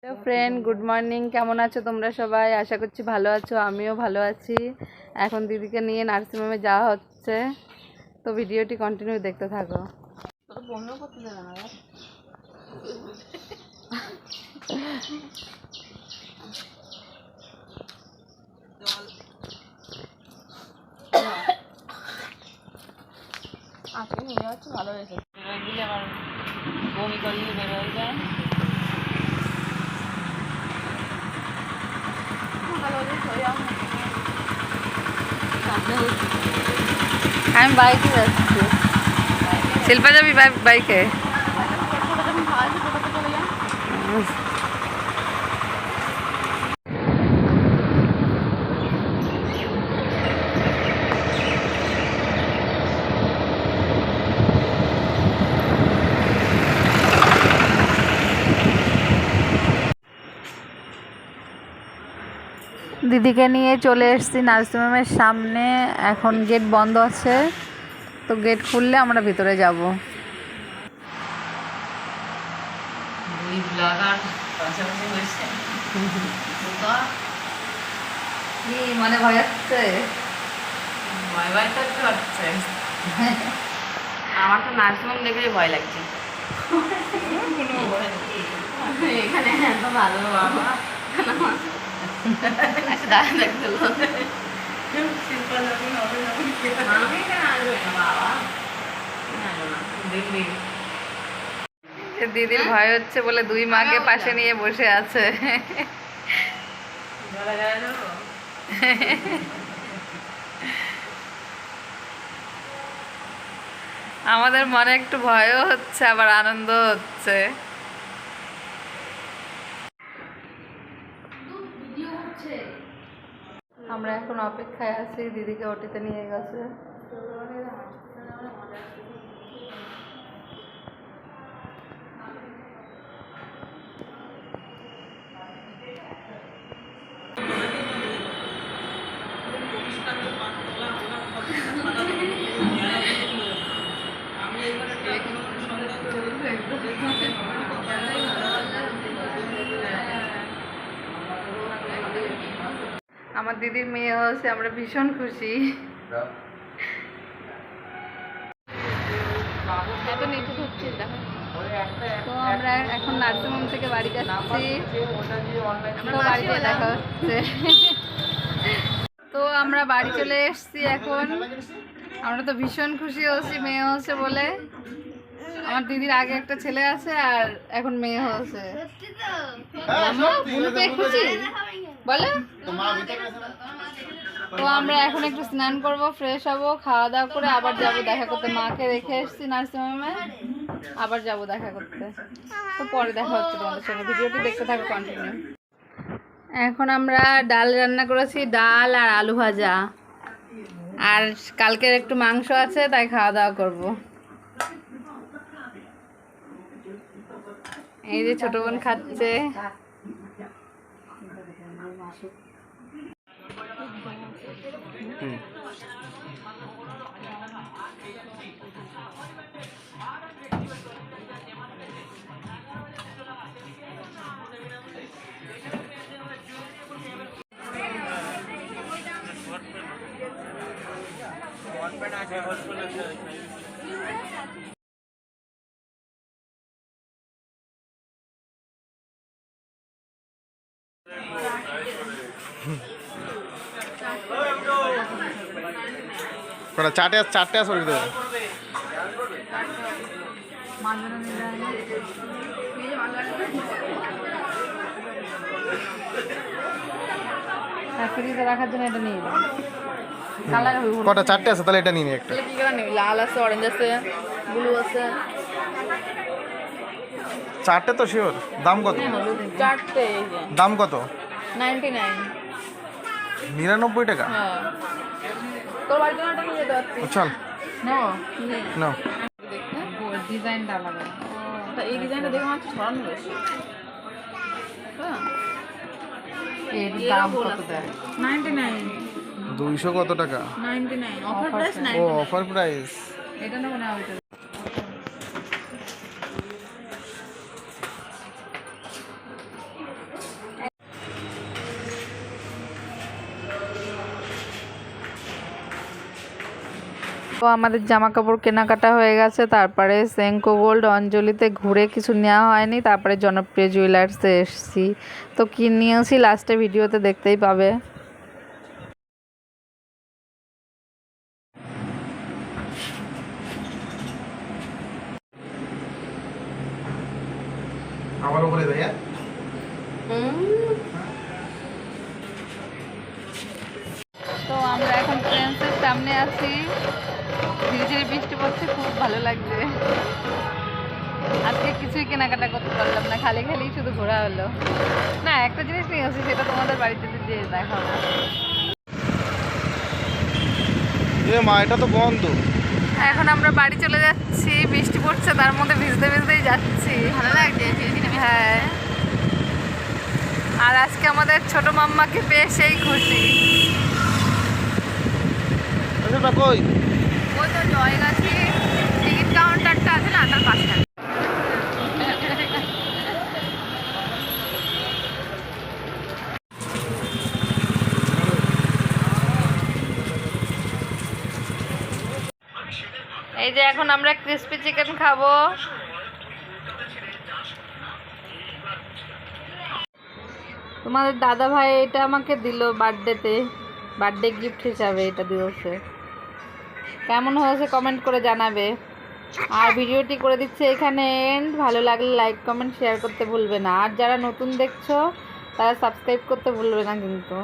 Hello friend, good morning. কেমন আছো তোমরা সবাই? আশা করছি ভালো আছো, আমিও ভালো আছি। এখন দিদিকে নিয়ে নার্সিংহোমে যাওয়া হচ্ছে, তো ভিডিওটি কন্টিনিউ দেখতে থাকো। আজকে নিয়ে যাচ্ছে ভালো হয়েছে, দিলে আবার বমি করিয়ে বের হয়ে যায়। আমি বাইকে যাচ্ছি। শিল্পা যাবি বাইকে? দিদিকে নিয়ে চলে এসেছি নার্সিংহোমের সামনে। এখন গেট বন্ধ আছে, তো গেট খুললে আমরা ভিতরে যাব। দুই ব্লগার পাশাপাশি হয়েছে। মানে ভয় হচ্ছে, ভয় ভয় তো একটু হচ্ছে। আমার তো নার্সিংহোম দেখলেই ভয় লাগছে। এখানে এত ভালো বাবা দিদির ভয় হচ্ছে বলে দুই মাকে পাশে নিয়ে বসে আছে। আমাদের মনে একটু ভয়ও হচ্ছে, আবার আনন্দ হচ্ছে। আমরা এখন অপেক্ষায় আছি, দিদিকে ওটিতে নিয়ে গেছে। আমার দিদির মেয়ে হয়েছে, আমরা ভীষণ খুশি। তো আমরা এখন নার্সিংহোম থেকে বাড়ি যাচ্ছি, তো বাড়িতে দেখা হচ্ছে। তো আমরা বাড়ি চলে এসেছি এখন। আমরা তো ভীষণ খুশি হচ্ছি মেয়ে হচ্ছে বলে। আমার দিদির আগে একটা ছেলে আছে আর এখন মেয়ে হচ্ছে। খুশি বলো। তো আমরা এখন একটু স্নান করব, ফ্রেশ হব, খাওয়া দাওয়া করে আবার যাব দেখা করতে। মাকে রেখে এসেছি নার্সিংহোমে, আবার যাব দেখা করতে। তো পরে দেখা হচ্ছে তোমাদের সঙ্গে, ভিডিওটি দেখতে থাকো কন্টিনিউ। এখন আমরা ডাল রান্না করেছি, ডাল আর আলু ভাজা, আর কালকের একটু মাংস আছে, তাই খাওয়া দাওয়া করব। এই যে ছোট বোন খাচ্ছে। চারটে আসলে দেবে। ফ্রিজে রাখার জন্য এটা নিয়ে কালার কটা? চারটে আছে, তাহলে এটা নিয়ে একটা। কি করে নিবি? লাল আছে, অরেঞ্জ আছে, ব্লু আছে। চারটে তো শিওর। দাম কত? চারটে। দাম কত? 99। 99 টাকা? হ্যাঁ, তোর বাড়িতে একটা নিয়ে যেতে পারতি। চল নো না, ডিজাইনটা আলাদা। এই ডিজাইনটা দেখে আমার ছড়ানো বেশি। এর দাম কত দেয়? 99। 200 কত টাকা? 99 অফার প্রাইস। ও অফার প্রাইস। এটা নেবো না ওইটা। আমাদের জামা কাপড় কেনাকাটা হয়ে গেছে, তারপরে সেঙ্কো গোল্ড অঞ্জলিতে ঘুরে কিছু নেওয়া হয়নি, তারপরে জনপ্রিয় জুয়েলার্সে এসেছি। তো কী নিয়েছি লাস্টে ভিডিওতে দেখতেই পাবে। আবারও বলে ভাইয়া তো আমরা এখন ট্রেন্সের সামনে আছি, ধীরে ধীরে বৃষ্টি পড়ছে, খুব ভালো লাগছে। আজকে কিছুই কেনাকাটা করতে পারলাম না, খালি খালি শুধু ঘোরা হলো। না, একটা জিনিস নিয়ে আসি, সেটা তোমাদের বাড়িতে যেয়ে দেখাবো। এ মা, এটা তো বন্ধ। এখন আমরা বাড়ি চলে যাচ্ছি, বৃষ্টি পড়ছে, তার মধ্যে ভিজতে ভিজতেই যাচ্ছি। ভালো লাগছে। হ্যাঁ, আর আজকে আমাদের ছোট মাম্মাকে পেয়ে সেই খুশি। কই ওই তো জয়গাছি টিকিট কাউন্টারটা আছে না, তার পাশে। এই যে এখন আমরা ক্রিস্পি চিকেন খাবো। তোমাদের দাদা ভাই এটা আমাকে দিল বার্থডেতে, বার্থডে গিফট হিসাবে এটা দিয়েছে। কেমন হয়েছে কমেন্ট করে জানাবে। আর ভিডিওটি করে দিচ্ছে এখানে এন্ড। ভালো লাগলে লাইক কমেন্ট শেয়ার করতে ভুলবে না। আর যারা নতুন দেখছো তারা সাবস্ক্রাইব করতে ভুলবে না কিন্তু।